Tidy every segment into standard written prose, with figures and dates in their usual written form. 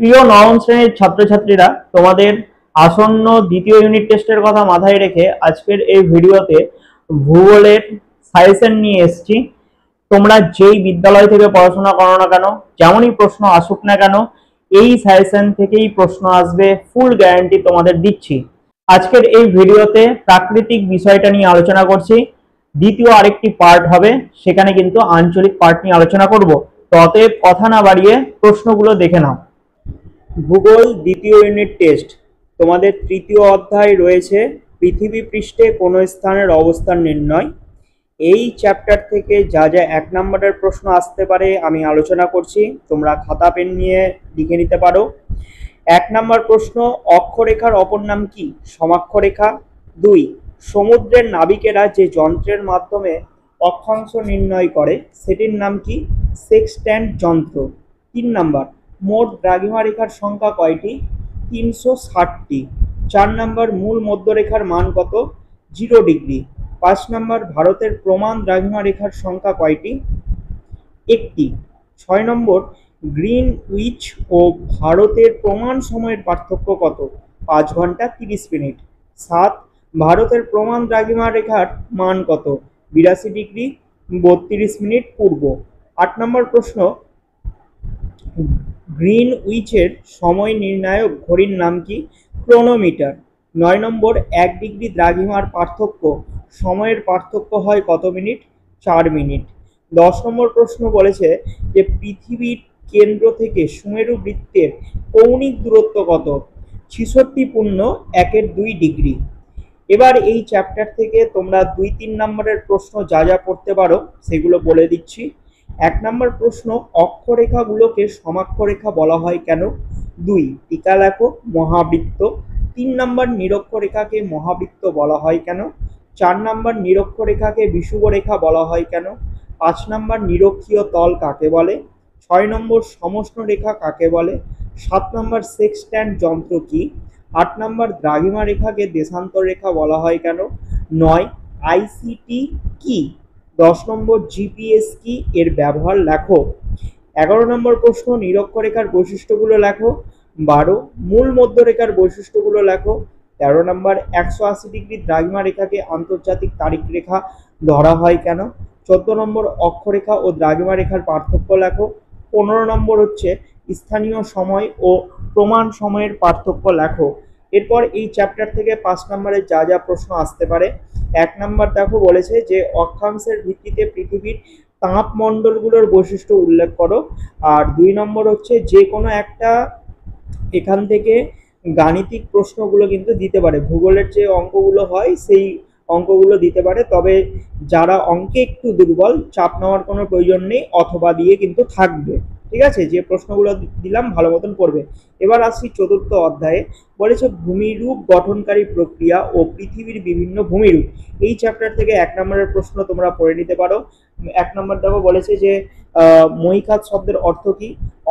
প্রিয় নবম শ্রেণীর ছাত্রছাত্রীরা, তোমাদের আসন্ন দ্বিতীয় ইউনিট টেস্টের কথা মাথায় রেখে আজকের এই ভিডিওতে ভূগোলের সাজেশন নিয়ে এসেছি। তোমরা যেই বিদ্যালয় থেকে পড়াশোনা করো না কেন, যেমনই প্রশ্ন আসুক না কেন, এই সাজেশন থেকেই প্রশ্ন আসবে, ফুল গ্যারান্টি তোমাদের দিচ্ছি। আজকের এই ভিডিওতে প্রাকৃতিক বিষয়টা নিয়ে আলোচনা করছি। দ্বিতীয় আরেকটি পার্ট হবে, সেখানে কিন্তু আঞ্চলিক পার্ট নিয়ে আলোচনা করব। তো অতএব কথা না বাড়িয়ে প্রশ্নগুলো দেখে নাও। ভূগোল দ্বিতীয় ইউনিট টেস্ট, তোমাদের তৃতীয় অধ্যায় রয়েছে পৃথিবী পৃষ্ঠে কোনো স্থানের অবস্থান নির্ণয়। এই চ্যাপ্টার থেকে যা যা 1 নম্বরের প্রশ্ন আসতে পারে আমি আলোচনা করছি, তোমরা খাতা পেন নিয়ে লিখে নিতে পারো। 1 নম্বর প্রশ্ন, অক্ষরেখার অপর নাম কি? সমাক্ষরেখা। 2, সমুদ্রের নাবিকেরা যে যন্ত্রের মাধ্যমে অক্ষাংশ নির্ণয় করে সেটির নাম কি? সেক্সট্যান্ট যন্ত্র। 3 নম্বর, মোট দ্রাঘিমা রেখার সংখ্যা কয়টি? 360টি। 4 নম্বর, মূল মধ্যরেখার মান কত? 0 ডিগ্রি। 5 নম্বর, ভারতের প্রমাণ দ্রাঘিমা রেখার সংখ্যা কয়টি? 1টি। 6 নম্বর, গ্রিনউইচ ও ভারতের প্রমাণ সময়ের পার্থক্য কত? 5 ঘন্টা 30 মিনিট। 7, ভারতের প্রমাণ দ্রাঘিমা রেখার মান কত? 82 ডিগ্রি 32 মিনিট পূর্ব। 8 নম্বর প্রশ্ন, গ্রিনউইচের সময় নির্ণায়ক ঘড়ির নাম কি? ক্রোনোমিটার। 9 নম্বর, 1 ডিগ্রি দ্রাঘিমার পার্থক্য সময়ের পার্থক্য হয় কত মিনিট? 4 মিনিট। 10 নম্বর প্রশ্ন বলেছে যে পৃথিবীর কেন্দ্র থেকে সুমেরু বৃত্তের কৌণিক দূরত্ব কত? 66.1 ডিগ্রি। এবার এই চ্যাপ্টার থেকে তোমরা 2-3 নম্বরের প্রশ্ন যা যা পড়তে পারো সেগুলো বলে দিচ্ছি। 1 নম্বর প্রশ্ন, অক্ষরেখাগুলোকে সমাক্ষরেখা বলা হয় কেন? 2, টিকা লেখো মহাবৃত্ত। 3 নম্বর, নিরক্ষরেখাকে মহাবৃত্ত বলা হয় কেন? 4 নম্বর, নিরক্ষরেখাকে বিষুবরেখা বলা হয় কেন? 5 নম্বর, নিরক্ষীয় তল কাকে বলে? 6 নম্বর, সমষ্ণ রেখা কাকে বলে? 7 নম্বর, সেক্সট্যান্ট যন্ত্র কি? 8 নম্বর, দ্রাঘিমা রেখাকে দেশান্তর রেখা বলা হয় কেন? 9, আইসিটি কি? 10 নম্বর, জিপিএস কি? এর ব্যবহার লেখো। 11 নম্বর প্রশ্ন, নিরক্ষরেখার বৈশিষ্ট্যগুলো লেখো। 12, মূল মধ্যরেখার বৈশিষ্ট্যগুলো লেখো। 13 নম্বর, 180 ডিগ্রি দ্রাঘিমা রেখাকে আন্তর্জাতিক তারিখ রেখা ধরা হয় কেন? 14 নম্বর, অক্ষরেখা ও দ্রাঘিমা রেখার পার্থক্য লেখো। 15 নম্বর হচ্ছে স্থানীয় সময় ও প্রমাণ সময়ের পার্থক্য লেখো। এরপর এই চ্যাপ্টার থেকে 5 নম্বরে যা যা প্রশ্ন আসতে পারে। 1 নম্বর দেখো, বলেছে যে অক্ষাংশের ভিত্তিতে পৃথিবীর তাপমণ্ডলগুলোর বৈশিষ্ট্য উল্লেখ করো। আর 2 নম্বর হচ্ছে যে কোনো একটা এখান থেকে গাণিতিক প্রশ্নগুলো কিন্তু দিতে পারে, ভূগোলের যে অঙ্কগুলো হয় সেই অঙ্কগুলো দিতে পারে, তবে যারা অঙ্কে একটু দুর্বল চাপ নেওয়ার কোনো প্রয়োজন নেই, অথবা দিয়ে কিন্তু থাকবে। ঠিক আছে, যে প্রশ্নগুলো দিলাম ভালো মতন পড়বে। এবার আসছি চতুর্থ অধ্যায়ে, বলেছে ভূমিরূপ গঠনকারী প্রক্রিয়া ও পৃথিবীর বিভিন্ন ভূমিরূপ। এই চ্যাপ্টার থেকে 1 নম্বরের প্রশ্ন তোমরা পড়ে নিতে পারো। 1 নম্বর দেখো, বলেছে যে মহীখাত শব্দের অর্থ কি?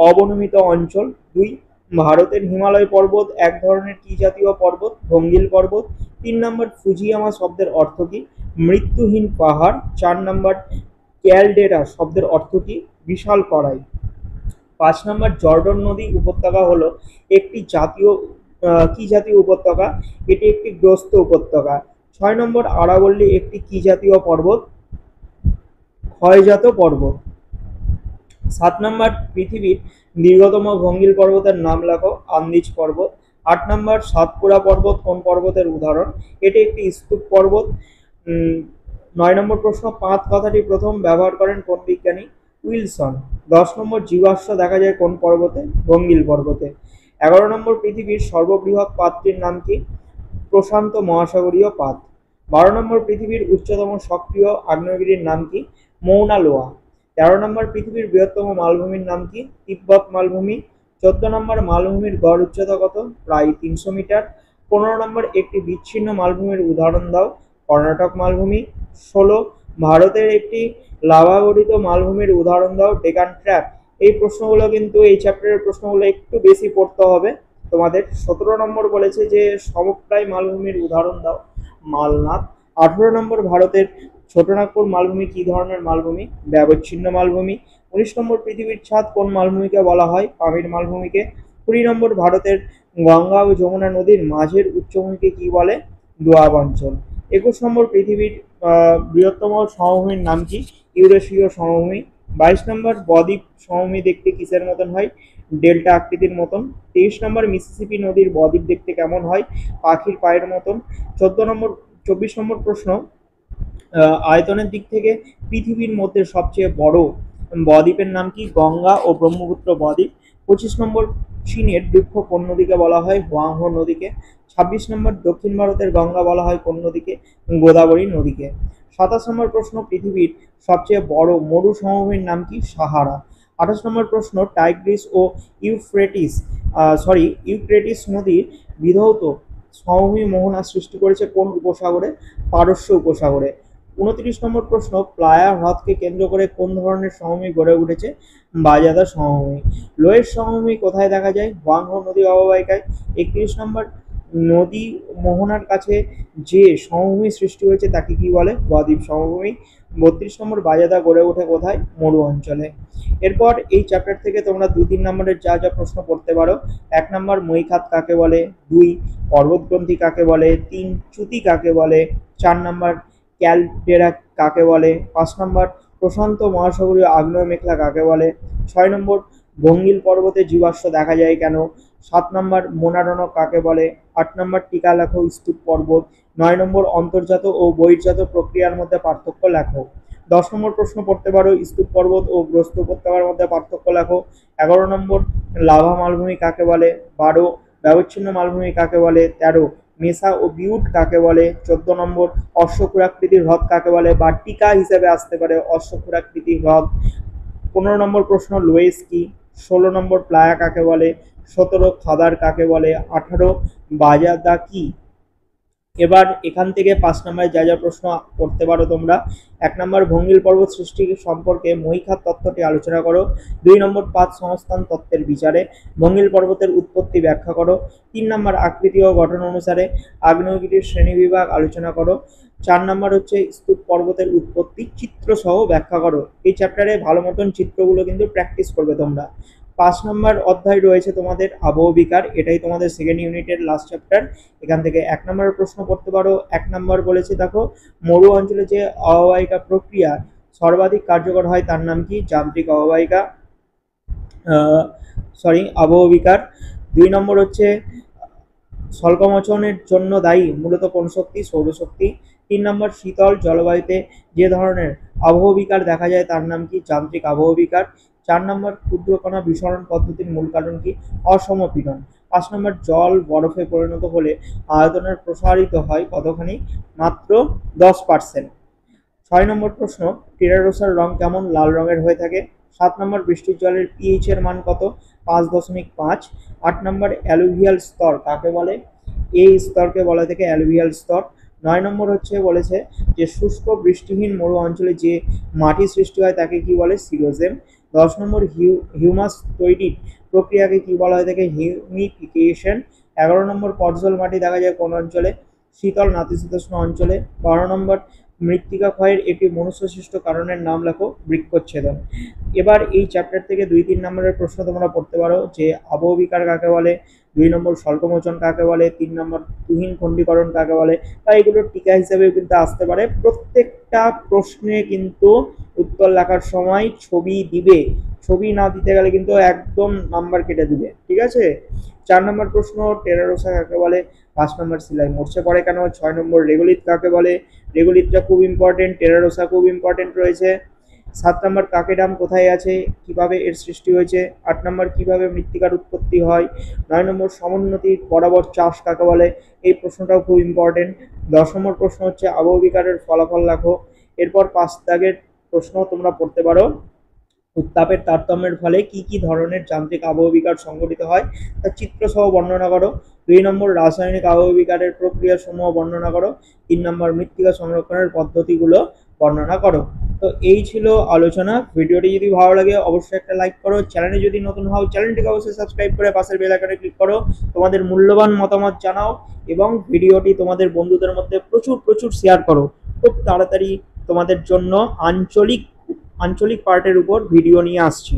অবনমিত অঞ্চল। 2, ভারতের হিমালয় পর্বত এক ধরনের কি জাতীয় পর্বত? ভঙ্গিল পর্বত। 3 নম্বর, ফুজিয়ামা শব্দের অর্থ কি? মৃত্যুহীন পাহাড়। 4 নম্বর, ক্যালডেরা শব্দের অর্থ কি? বিশাল কড়াই। 5 নম্বর, জর্ডন নদী উপত্যকা হলো একটি জাতীয় কি জাতীয় উপত্যকা? এটি একটি গ্রস্ত উপত্যকা। 6 নম্বর, আরাবল্লী একটি কি জাতীয় পর্বত? ক্ষয়জাত পর্বত। 7 নম্বর, পৃথিবীর দীর্ঘতম ভঙ্গিল পর্বতের নাম লেখো। আন্দিজ পর্বত। 8 নম্বর, সাতপুরা পর্বত কোন পর্বতের উদাহরণ? এটি একটি স্তূপ পর্বত। 9 নম্বর প্রশ্ন, পাঁচ কথাটি প্রথম ব্যবহার করেন কোন বিজ্ঞানী? উইলসন। 10 নম্বর, জীবাশ্ম দেখা যায় কোন পর্বতে? ভঙ্গিল পর্বতে। 11 নম্বর, পৃথিবীর সর্ববৃহৎ পাতটির নাম কি? প্রশান্ত মহাসাগরীয় পাত। 12 নম্বর, পৃথিবীর উচ্চতম সক্রিয় আগ্নেয়গিরির নাম কি? মৌনা লোয়া। 13 নম্বর, পৃথিবীর বৃহত্তম মালভূমির নাম কি? তিব্বত মালভূমি। 14 নম্বর, মালভূমির গড় উচ্চতা কত? প্রায় 300 মিটার। 15 নম্বর, একটি বিচ্ছিন্ন মালভূমির উদাহরণ দাও। কর্ণাটক মালভূমি। 16, ভারতের একটি লাভা গঠিত মালভূমির উদাহরণ দাও। ডেকান ট্র্যাপ। এই প্রশ্নগুলো কিন্তু এই চ্যাপ্টারের প্রশ্নগুলো একটু বেশি পড়তে হবে তোমাদের। 17 নম্বর বলেছে যে সমপ্রায় মালভূমির উদাহরণ দাও। মালনাথ। 18 নম্বর, ভারতের ছোটনাগপুর মালভূমি কি ধরনের মালভূমি? ব্যবচ্ছিন্ন মালভূমি। 19 নম্বর, পৃথিবীর ছাদ কোন মালভূমিকে বলা হয়? পামির মালভূমিকে। 20 নম্বর, ভারতের গঙ্গা ও যমুনা নদীর মাঝের উচ্চভূমিকে কি বলে? দোয়াব অঞ্চল। 21 নম্বর, পৃথিবীর বৃহত্তম সমভূমির নাম কি? ইউরেশীয় সমভূমি। 22 নম্বর, বদ্বীপ সমভূমি দেখতে কিসের মতন হয়? ডেল্টা আকৃতির মতন। 23 নম্বর, মিসিসিপি নদীর বদ্বীপ দেখতে কেমন হয়? পাখির পায়ের মতন। 24 নম্বর প্রশ্ন, আয়তনের দিক থেকে পৃথিবীর মধ্যে সবচেয়ে বড় বদ্বীপের নাম কি? গঙ্গা ও ব্রহ্মপুত্র বদ্বীপ। 25 নম্বর, চীনের বৃক্ষ কোন নদীকে বলা হয়? হোয়াংহো নদীকে। 26 নম্বর, দক্ষিণ ভারতের গঙ্গা বলা হয় কোন নদীকে? গোদাবরী নদীকে। 27 নম্বর প্রশ্ন, পৃথিবীর সবচেয়ে বড় মরু সমভূমির নাম কি? সাহারা। 28 নম্বর প্রশ্ন, টাইগ্রিস ও ইউফ্রেটিস নদীর বিধৌত সমভূমি মোহনা সৃষ্টি করেছে কোন উপসাগরে? পারস্য উপসাগরে। 29 নম্বর প্রশ্ন, প্লায়া হ্রদকে কেন্দ্র করে কোন ধরনের সমভূমি গড়ে উঠেছে? বাজাদা সমভূমি। লোয়ের সমভূমি কোথায় দেখা যায়? হোয়াংহো নদী অববাহিকায়। 31 নম্বর, নদী মোহনার কাছে যে সমভূমি সৃষ্টি হয়েছে তাকে কি বলে? বদ্বীপ সমভূমি। 32 নম্বর, বাজাদা গড়ে ওঠে কোথায়? মরু অঞ্চলে। এরপর এই চ্যাপ্টার থেকে তোমরা 2-3 নম্বরের যা যা প্রশ্ন করতে পারো: 1 নম্বর, মৈখাত কাকে বলে? 2 পর্বতগ্রন্থি কাকে বলে? 3 চ্যুতি কাকে বলে? 4 নম্বর, ক্যালডেরা কাকে বলে? 5 নম্বর, প্রশান্ত মহাসাগরীয় আগ্নেয় মেঘলা কাকে বলে? 6 নম্বর, ভঙ্গিল পর্বতে জীবাশ্ম দেখা যায় কেন? 7 নম্বর, মোনারনক কাকে বলে? 8 নম্বর, টিকা লেখো স্তূপ পর্বত। 9 নম্বর, অন্তর্জাত ও বহির্জাত প্রক্রিয়ার মধ্যে পার্থক্য লেখো। 10 নম্বর প্রশ্ন পড়তে পারো, স্তূপ পর্বত ও গ্রস্ত উপত্যকার মধ্যে পার্থক্য লেখো। 11 নম্বর, লাভা মালভূমি কাকে বলে? 12, ব্যবচ্ছিন্ন মালভূমি কাকে বলে? 13, মেসা ও বিউট কাকে বলে? 14 নম্বর, অশ্বক্ষুরাকৃতির হ্রদ কাকে বলে? বা টিকা হিসেবে আসতে পারে অশ্বক্ষুরাকৃতির হ্রদ। 15 নম্বর প্রশ্ন, লোয়েস কি? 16 নম্বর, প্লায়া কাকে বলে? 17, খাদার কাকে বলে? 18, বাজাদা কি? এবার এখান থেকে 5 নম্বরে যা যা প্রশ্ন করতে পারো তোমরা: 1 নম্বর, ভঙ্গিল পর্বত সৃষ্টি সম্পর্কে মহীখাত তত্ত্বটি আলোচনা করো। 2 নম্বর, পাত সংস্থান তত্ত্বের বিচারে ভঙ্গিল পর্বতের উৎপত্তি ব্যাখ্যা করো। 3 নম্বর, আকৃতি ও গঠন অনুসারে আগ্নেয়গিরির শ্রেণীবিভাগ আলোচনা করো। 4 নম্বর হচ্ছে স্তূপ পর্বতের উৎপত্তি চিত্র সহ ব্যাখ্যা করো। এই চ্যাপ্টারে ভালো মতন চিত্রগুলো কিন্তু প্র্যাকটিস করবে তোমরা। 5 নম্বর অধ্যায় রয়েছে তোমাদের আবহবিকার, এটাই তোমাদের সেকেন্ড ইউনিটের লাস্ট চ্যাপ্টার। এখান থেকে 1 নম্বরের প্রশ্ন করতে পারো। 1 নম্বর বলেছে, দেখো, মরু অঞ্চলে যে অববাহিকা প্রক্রিয়া সর্বাধিক কার্যকর হয় তার নাম কি? যান্ত্রিক অববাহিকা, আবহবিকার। 2 নম্বর হচ্ছে, স্বল্পমোচনের জন্য দায়ী মূলত কোন শক্তি? সৌরশক্তি। 3 নম্বর, শীতল জলবায়ুতে যে ধরনের আবহবিকার দেখা যায় তার নাম কি? যান্ত্রিক আবহবিকার। 4 নম্বর, ক্ষুদ্রকণা বিসরণ পদ্ধতির মূল কারণ কি? অসমপীড়ন। 5 নম্বর, জল বরফে পরিণত হলে আয়তনের প্রসারিত হয় কতখানি? মাত্র 10%। 6 নম্বর প্রশ্ন, টেরারোসার রং কেমন? লাল রঙের হয়ে থাকে। 7 নম্বর, বৃষ্টির জলের পিএইচ এর মান কত? 5.5। 8 নম্বর, অ্যালুভিয়াল স্তর কাকে বলে? এই স্তরকে বলা থেকে অ্যালুভিয়াল স্তর। 9 নম্বর হচ্ছে বলেছে যে শুষ্ক বৃষ্টিহীন মরু অঞ্চলে যে মাটি সৃষ্টি হয় তাকে কি বলে? সিরোজেম। 10 নম্বর, হিউমাস তৈরির প্রক্রিয়াকে কি বলা হয় থাকে? হিউমিফিকেশন। 11 নম্বর, পটজল মাটি দেখা যায় কোন অঞ্চলে? শীতল নাতিশীতোষ্ণ অঞ্চলে। 12 নম্বর, মৃত্তিকা ক্ষয়ের একটি মনুষ্যসৃষ্ট কারণের নাম লেখো। বৃক্ষচ্ছেদন। এবার এই চ্যাপ্টার থেকে 2-3 নম্বরের প্রশ্ন তোমরা পড়তে পারো যে আবহবিকার কাকে বলে? 2 নম্বর, স্বল্পমোচন কাকে বলে? 3 নম্বর, তুহিন খণ্ডীকরণ কাকে বলে? বা এগুলোর টিকা হিসেবেও কিন্তু আসতে পারে। প্রত্যেকটা প্রশ্নে কিন্তু উত্তর লেখার সময় ছবি দিবে, ছবি না দিতে গেলে কিন্তু একদম নাম্বার কেটে দিবে, ঠিক আছে? 4 নম্বর প্রশ্ন, টেরারোসা কাকে বলে? 5 নম্বর, শিলায় মরচে পড়ে কেন? 6 নম্বর, রেগুলিথ কাকে বলে? রেগুলিথটা খুব ইম্পর্টেন্ট, টেরারোসা খুব ইম্পর্টেন্ট রয়েছে। 7 নম্বর, কাকেডাম কোথায় আছে? কিভাবে এর সৃষ্টি হয়েছে? 8 নম্বর, কিভাবে মৃত্তিকার উৎপত্তি হয়? 9 নম্বর, সমোন্নতি বরাবর চাষ কাকে বলে? এই প্রশ্নটাও খুব ইম্পর্টেন্ট। 10 নম্বর প্রশ্ন হচ্ছে আবহবিকারের ফলাফল লেখো। এরপর 5 দাগের প্রশ্ন তোমরা পড়তে পারো, উত্তাপের তারতম্যের ফলে কি কি ধরনের যান্ত্রিক আবহবিকার সংঘটিত হয় তার চিত্র সহ বর্ণনা করো। 2 নম্বর, রাসায়নিক আবহবিকারের প্রক্রিয়া সমূহ বর্ণনা করো। 3 নম্বর, মৃত্তিকা সংরক্ষণের পদ্ধতিগুলো বর্ণনা করো। তো এই ছিল আলোচনা। ভিডিওটি যদি ভালো লাগে অবশ্যই একটা লাইক করো। চ্যানেলে যদি নতুন হও চ্যানেলটিকে অবশ্যই সাবস্ক্রাইব করে পাশের বেল আইকনে ক্লিক করো। তোমাদের মূল্যবান মতামত জানাও এবং ভিডিওটি তোমাদের বন্ধুদের মধ্যে প্রচুর প্রচুর শেয়ার করো। খুব তাড়াতাড়ি তোমাদের জন্য আঞ্চলিক পার্টের উপর ভিডিও নিয়ে আসছি।